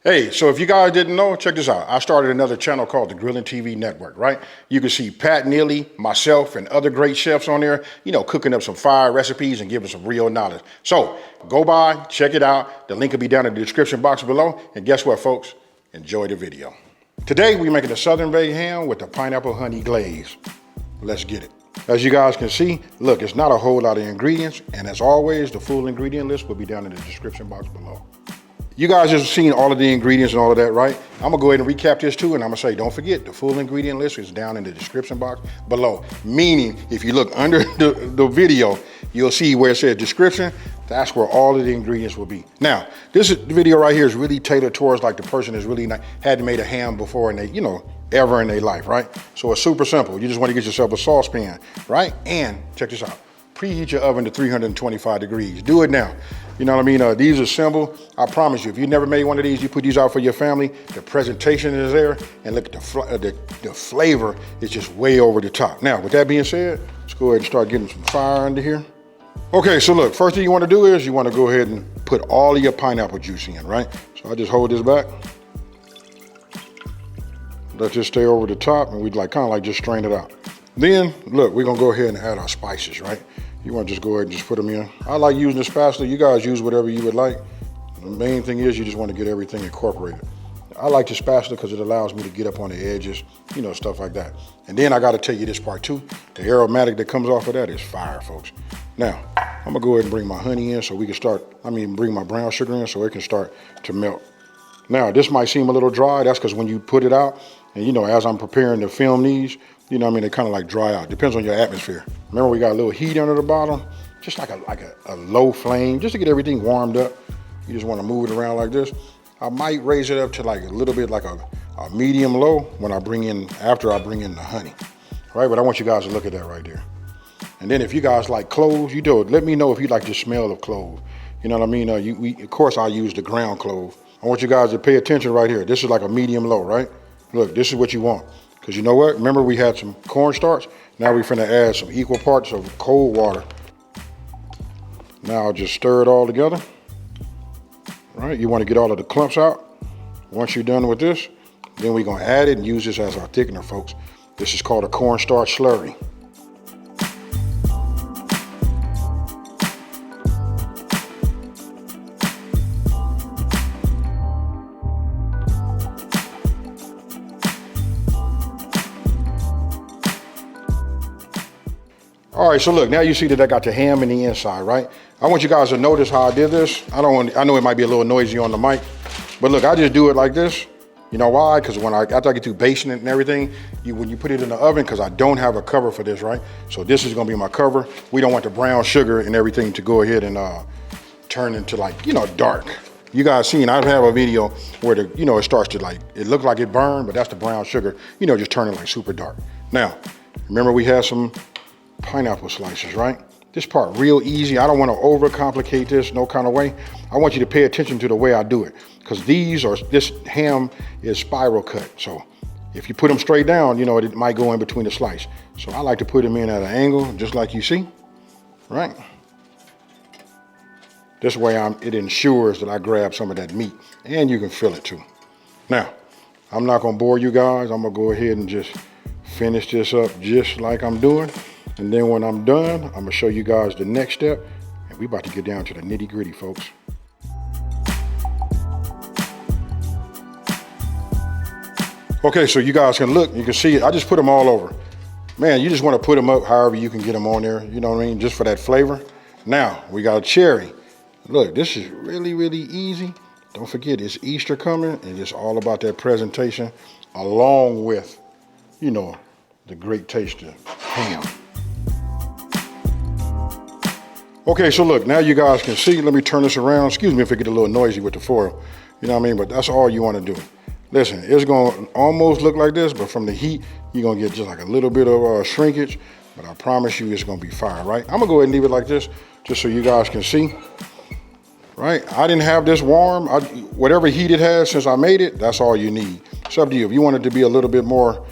Hey, so if you guys didn't know, check this out. I started another channel called the Grilling TV Network, right? You can see Pat Neely, myself, and other great chefs on there, cooking up some fire recipes and giving some real knowledge. So go by, check it out. The link will be down in the description box below. And guess what, folks? Enjoy the video. Today, we're making a Southern baked ham with the pineapple honey glaze. Let's get it. As you guys can see, look, it's not a whole lot of ingredients. And as always, the full ingredient list will be down in the description box below. You guys have seen all of the ingredients and all of that, right? I'm gonna go ahead and recap this too, and I'm gonna say, don't forget, the full ingredient list is down in the description box below. Meaning, if you look under the video, you'll see where it says description, that's where all of the ingredients will be. Now, the video right here is really tailored towards like the person that's really hadn't made a ham before and they, ever in their life, right? So it's super simple. You just wanna get yourself a saucepan, right? And check this out. Preheat your oven to 325 degrees. Do it now. You know what I mean? These are simple. I promise you, if you never made one of these, you put these out for your family, the presentation is there, and look at the flavor is just way over the top. Now, with that being said, let's go ahead and start getting some fire under here. Okay, so look, first thing you want to do is you want to go ahead and put all of your pineapple juice in, right? So I just hold this back. Let this stay over the top, and we kind of just strain it out. Then, look, we're gonna go ahead and add our spices, right? You want to just go ahead and just put them in. I like using the spatula. You guys use whatever you would like. The main thing is you just want to get everything incorporated. I like the spatula because it allows me to get up on the edges, stuff like that. And then I got to tell you this part too. The aromatic that comes off of that is fire, folks. Now, I'm gonna go ahead and bring my honey in so we can bring my brown sugar in so it can start to melt. Now, this might seem a little dry. That's because when you put it out, and as I'm preparing to film these, they kind of like dry out. Depends on your atmosphere. Remember, we got a little heat under the bottom, just like a low flame, just to get everything warmed up. You just want to move it around like this. I might raise it up to like a little bit like a medium low when after I bring in the honey, right? But I want you guys to look at that right there. And then if you guys like cloves, let me know if you like the smell of clove. You know what I mean? Of course, I use the ground clove. I want you guys to pay attention right here. This is like a medium low, right? Look, this is what you want. Because you know what? Remember we had some cornstarch? Now we're finna add some equal parts of cold water. Now I'll just stir it all together. Right? You want to get all of the clumps out. Once you're done with this, then we're gonna add it and use this as our thickener, folks. This is called a cornstarch slurry. All right, so look, now you see that I got the ham in the inside, right? I want you guys to notice how I did this. I know it might be a little noisy on the mic, but look, I just do it like this. You know why? Because after I get through basting it and everything, when you put it in the oven, because I don't have a cover for this, right? So this is gonna be my cover. We don't want the brown sugar and everything to go ahead and turn into dark. You guys seen, I have a video where it starts to it looks like it burned, but that's the brown sugar, just turning super dark. Now, remember we had some pineapple slices, right? This part real easy. I don't want to overcomplicate this no kind of way. I want you to pay attention to the way I do it because this ham is spiral cut. So if you put them straight down, it might go in between the slice. So I like to put them in at an angle, just like you see, right? This way it ensures that I grab some of that meat and you can feel it too. Now, I'm not gonna bore you guys. I'm gonna go ahead and just finish this up just like I'm doing. And then when I'm done, I'm gonna show you guys the next step. And we about to get down to the nitty gritty, folks. Okay, so you guys can look, you can see it. I just put them all over. Man, you just wanna put them up however you can get them on there, you know what I mean? Just for that flavor. Now, we got a cherry. Look, this is really, really easy. Don't forget, it's Easter coming and it's all about that presentation along with, the great taste of ham. Okay, so look, now you guys can see, let me turn this around. Excuse me if it get a little noisy with the foil, you know what I mean? But that's all you wanna do. Listen, it's gonna almost look like this, but from the heat, you're gonna get just like a little bit of shrinkage, but I promise you it's gonna be fire, right? I'm gonna go ahead and leave it like this, just so you guys can see, right? I didn't have this warm. Whatever heat it has since I made it, that's all you need. It's up to you. If you want it to be a little bit more,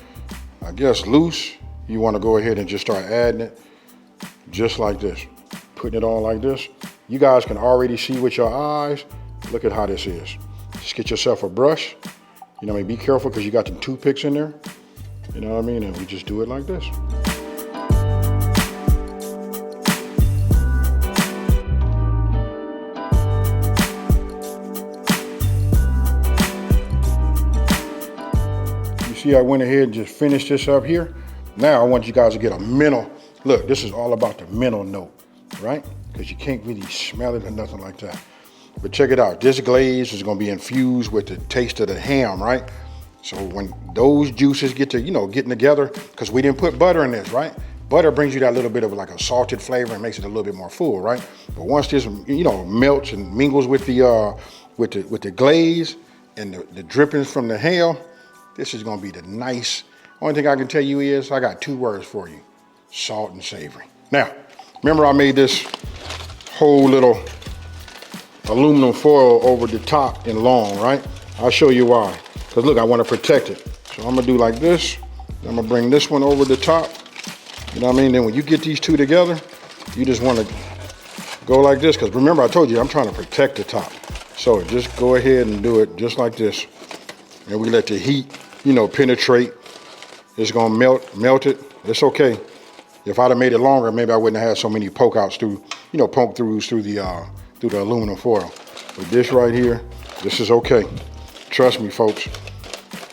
I guess, loose, you wanna go ahead and just start adding it just like this. Putting it on like this. You guys can already see with your eyes, look at how this is. Just get yourself a brush. You know what I mean? Be careful because you got the toothpicks in there. You know what I mean? And we just do it like this. You see, I went ahead and just finished this up here. Now I want you guys to get a mental, look, this is all about the mental note, right? Because you can't really smell it or nothing like that. But check it out. This glaze is going to be infused with the taste of the ham, right? So when those juices get to, getting together, because we didn't put butter in this, right? Butter brings you that little bit of like a salted flavor and makes it a little bit more full, right? But once this, melts and mingles with the glaze and the drippings from the ham, this is going to be the nice. Only thing I can tell you is I got 2 words for you: salt and savory. Now, remember I made this whole little aluminum foil over the top and long, right? I'll show you why. Because look, I want to protect it. So I'm going to do like this. I'm going to bring this one over the top. You know what I mean? Then when you get these two together, you just want to go like this. Because remember, I told you, I'm trying to protect the top. So just go ahead and do it just like this. And we let the heat, penetrate. It's going to melt it. It's okay. If I'd have made it longer, maybe I wouldn't have had so many poke outs through the aluminum foil. But this right here, this is okay. Trust me, folks.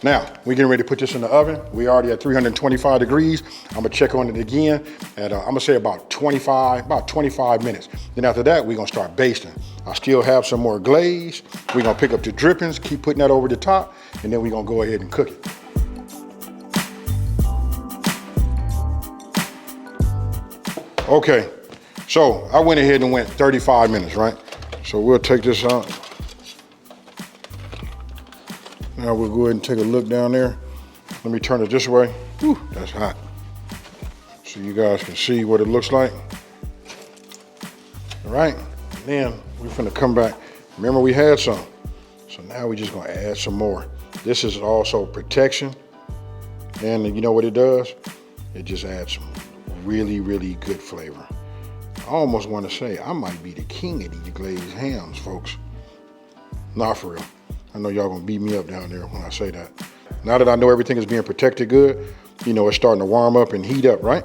Now, we're getting ready to put this in the oven. We already at 325 degrees. I'm gonna check on it again at, I'm gonna say about 25 minutes. Then after that, we're gonna start basting. I still have some more glaze. We're gonna pick up the drippings, keep putting that over the top, and then we're gonna go ahead and cook it. Okay, so I went ahead and went 35 minutes, right? So we'll take this out. Now we'll go ahead and take a look down there. Let me turn it this way. Whew, that's hot. So you guys can see what it looks like. All right, then we're finna come back. Remember we had some. So now we're just gonna add some more. This is also protection. And you know what it does? It just adds some really, really good flavor. I almost want to say I might be the king of these glazed hams, folks. Not for real. I know y'all gonna beat me up down there when I say that. Now that I know everything is being protected good, it's starting to warm up and heat up, right?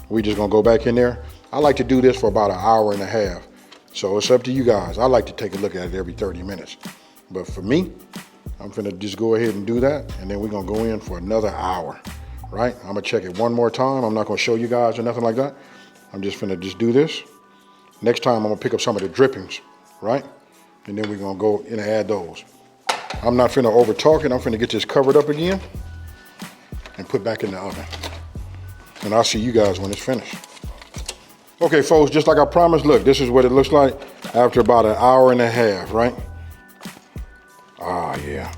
We just gonna go back in there. I like to do this for about 1.5 hours. So it's up to you guys. I like to take a look at it every 30 minutes. But for me, I'm finna just go ahead and do that, and then we're gonna go in for another hour, right? I'm gonna check it one more time. I'm not gonna show you guys or nothing like that. I'm just finna just do this. Next time I'm gonna pick up some of the drippings, right? And then we're gonna go in and add those. I'm not finna over talk it. I'm finna get this covered up again and put back in the oven. And I'll see you guys when it's finished. Okay, folks, just like I promised, look, this is what it looks like after about 1.5 hours, right? Ah, yeah.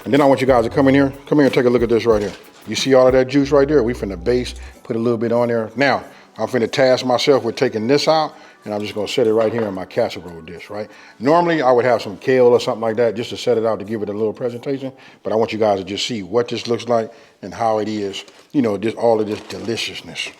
And then I want you guys to come in here. Come here and take a look at this right here. You see all of that juice right there? We finna baste, put a little bit on there. Now, I'm finna task myself with taking this out, and I'm just gonna set it right here in my casserole dish, right? Normally, I would have some kale or something like that just to set it out to give it a little presentation, but I want you guys to just see what this looks like and how it is, just all of this deliciousness.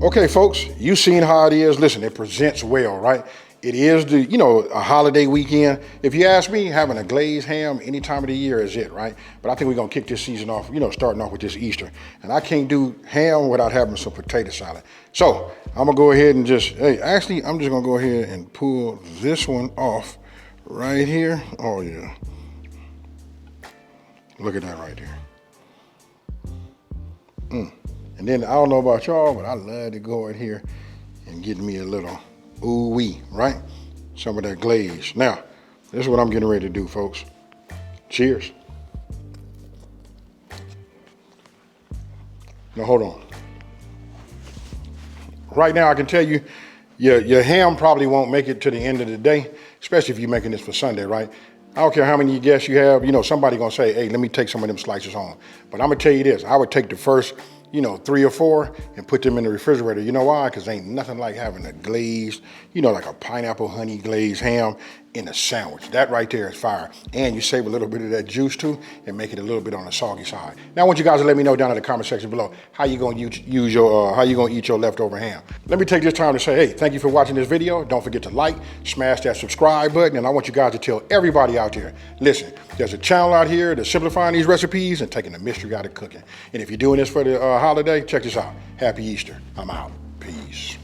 Okay, folks, you seen how it is. Listen, it presents well, right? It is a holiday weekend. If you ask me, having a glazed ham any time of the year is it, right? But I think we're gonna kick this season off, starting off with this Easter. And I can't do ham without having some potato salad. So I'm gonna go ahead and I'm just gonna go ahead and pull this one off right here. Oh yeah. Look at that right there. And then I don't know about y'all, but I love to go in here and get me a little ooh-wee, right? Some of that glaze. Now, this is what I'm getting ready to do, folks. Cheers. Now, hold on. Right now, I can tell you, your ham probably won't make it to the end of the day, especially if you're making this for Sunday, right? I don't care how many guests you have, somebody gonna say, hey, let me take some of them slices home. But I'm gonna tell you this, I would take the first 3 or 4 and put them in the refrigerator. You know why? Because ain't nothing like having a glazed, like a pineapple honey glazed ham in a sandwich. That right there is fire. And you save a little bit of that juice too and make it a little bit on the soggy side. Now I want you guys to let me know down in the comment section below how you gonna use your, how you gonna eat your leftover ham. Let me take this time to say, hey, thank you for watching this video. Don't forget to like, smash that subscribe button, and I want you guys to tell everybody out there, listen, there's a channel out here that's simplifying these recipes and taking the mystery out of cooking. And if you're doing this for the holiday, check this out. Happy Easter. I'm out. Peace.